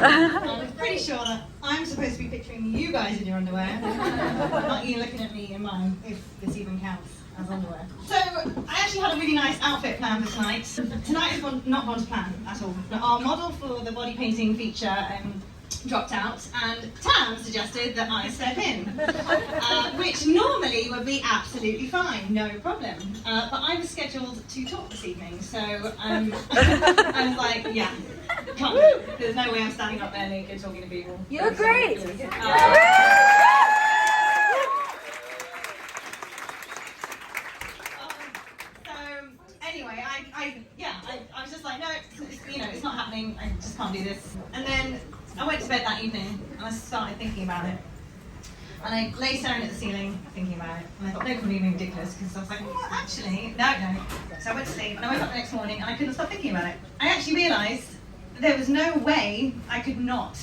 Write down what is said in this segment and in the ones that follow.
I'm pretty sure that I'm supposed to be picturing you guys in your underwear, not you looking at me in mine, if this even counts as underwear. So, I actually had a really nice outfit planned for tonight. Tonight is not gone to plan at all. Our model for the body painting feature dropped out, and Tam suggested that I step in, which normally would be absolutely fine, no problem. But I was scheduled to talk this evening, so I was like, yeah, can't do it. There's no way I'm standing up there naked talking to people. You look great! Anyway, I was just like, no, it's not happening. I just can't do this. And then I went to bed that evening and I started thinking about it. And I lay staring at the ceiling, thinking about it. And I thought, no, it couldn't be ridiculous, because I was like, well, actually, no. So I went to sleep and I woke up the next morning and I couldn't stop thinking about it. I actually realised there was no way I could not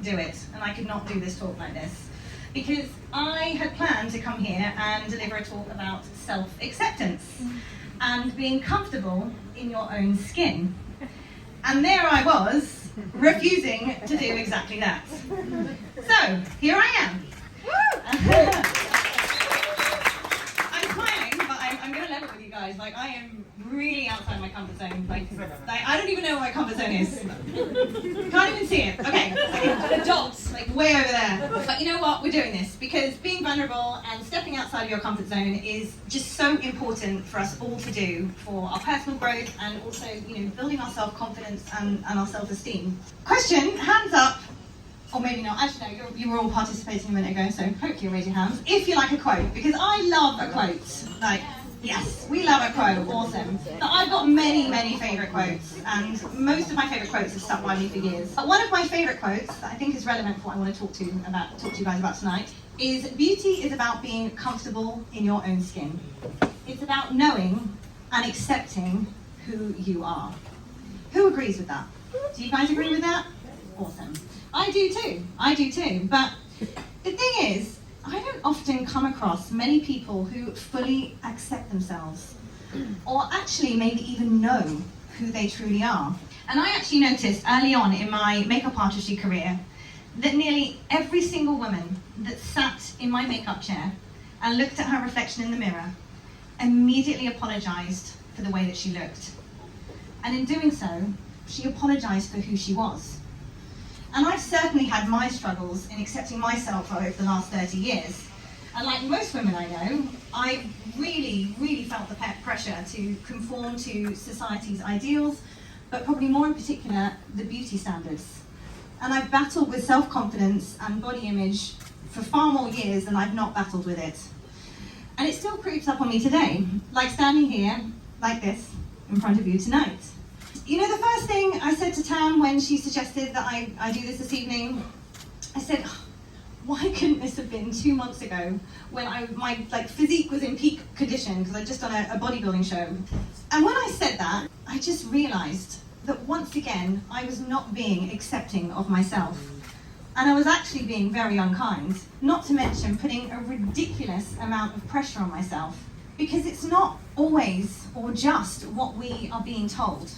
do it, and I could not do this talk like this. Because I had planned to come here and deliver a talk about self-acceptance and being comfortable in your own skin. And there I was, refusing to do exactly that. So, here I am. I'm smiling, but I'm going to level with you guys. Like, I am really outside my comfort zone. Like I don't even know what my comfort zone is. Can't even see it. Okay, the dots, like way over there. But you know what? We're doing this because being vulnerable and stepping outside of your comfort zone is just so important for us all to do for our personal growth and also, building our self-confidence and our self-esteem. Question, hands up. Or maybe not. Actually, no, you were all participating a minute ago, so hopefully you'll raise your hands. If you like a quote, because I love a quote. Like, yes, we love a quote, awesome. Now, I've got many, many favourite quotes, and most of my favourite quotes have stuck by me for years. But one of my favourite quotes that I think is relevant for what I want to talk to you guys about tonight is beauty is about being comfortable in your own skin. It's about knowing and accepting who you are. Who agrees with that? Do you guys agree with that? Awesome. I do too, but the thing is, I don't often come across many people who fully accept themselves, or actually maybe even know who they truly are. And I actually noticed early on in my makeup artistry career that nearly every single woman that sat in my makeup chair and looked at her reflection in the mirror immediately apologised for the way that she looked. And in doing so, she apologised for who she was. And I've certainly had my struggles in accepting myself over the last 30 years. And like most women I know, I really, really felt the pressure to conform to society's ideals, but probably more in particular, the beauty standards. And I've battled with self-confidence and body image for far more years than I've not battled with it. And it still creeps up on me today, like standing here, like this, in front of you tonight. The first thing I said to Tam when she suggested that I do this evening, I said, why couldn't this have been 2 months ago when my physique was in peak condition because I'd just done a bodybuilding show. And when I said that, I just realised that once again, I was not being accepting of myself. And I was actually being very unkind, not to mention putting a ridiculous amount of pressure on myself, because it's not always or just what we are being told.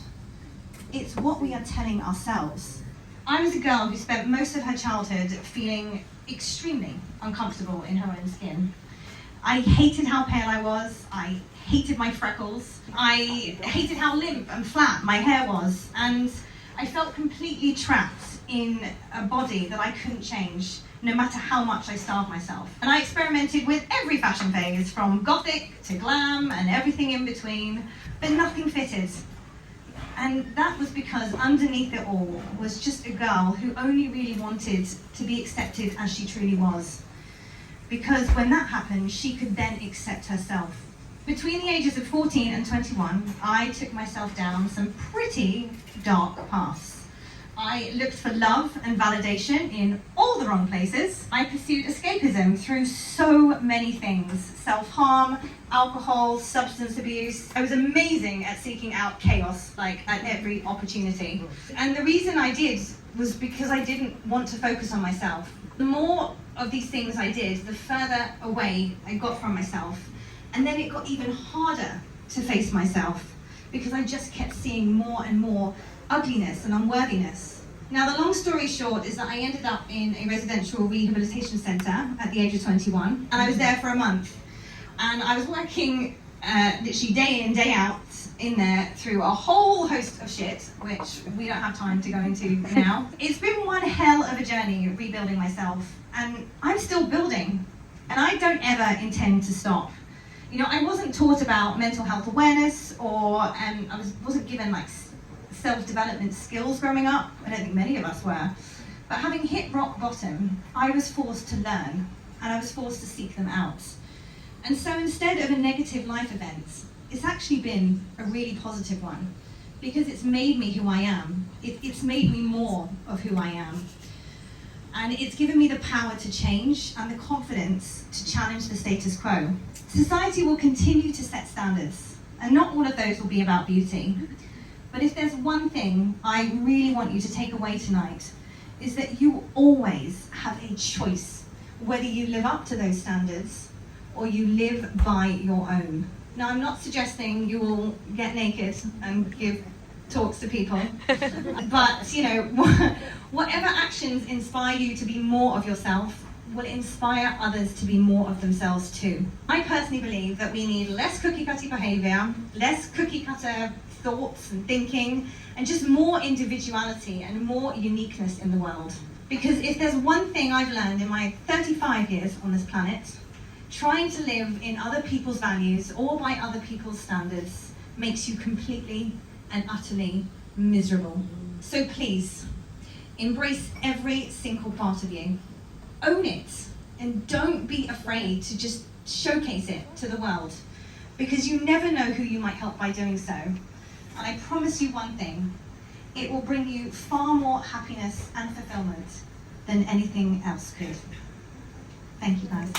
It's what we are telling ourselves. I was a girl who spent most of her childhood feeling extremely uncomfortable in her own skin. I hated how pale I was, I hated my freckles, I hated how limp and flat my hair was, and I felt completely trapped in a body that I couldn't change, no matter how much I starved myself. And I experimented with every fashion phase, from gothic to glam and everything in between, but nothing fitted. And that was because underneath it all was just a girl who only really wanted to be accepted as she truly was. Because when that happened, she could then accept herself. Between the ages of 14 and 21, I took myself down some pretty dark paths. I looked for love and validation in all the wrong places. I pursued escapism through so many things: self-harm, alcohol, substance abuse. I was amazing at seeking out chaos, at every opportunity. And the reason I did was because I didn't want to focus on myself. The more of these things I did, the further away I got from myself. And then it got even harder to face myself, because I just kept seeing more and more ugliness and unworthiness. Now, the long story short is that I ended up in a residential rehabilitation centre at the age of 21, and I was there for a month. And I was working literally day in, day out in there through a whole host of shit, which we don't have time to go into now. It's been one hell of a journey rebuilding myself, and I'm still building, and I don't ever intend to stop. You know, I wasn't taught about mental health awareness, or I wasn't given like self-development skills growing up. I don't think many of us were. But having hit rock bottom, I was forced to learn, and I was forced to seek them out. And so instead of a negative life event, it's actually been a really positive one, because it's made me who I am. It's made me more of who I am. And it's given me the power to change and the confidence to challenge the status quo. Society will continue to set standards, and not all of those will be about beauty. But if there's one thing I really want you to take away tonight, is that you always have a choice, whether you live up to those standards or you live by your own. Now, I'm not suggesting you will get naked and give talks to people, but you know, whatever actions inspire you to be more of yourself will inspire others to be more of themselves too. I personally believe that we need less cookie-cutter behaviour, less cookie-cutter thoughts and thinking, and just more individuality and more uniqueness in the world. Because if there's one thing I've learned in my 35 years on this planet, trying to live in other people's values or by other people's standards makes you completely and utterly miserable. So please, embrace every single part of you. Own it, and don't be afraid to just showcase it to the world, because you never know who you might help by doing so. And I promise you one thing, it will bring you far more happiness and fulfillment than anything else could. Thank you, guys.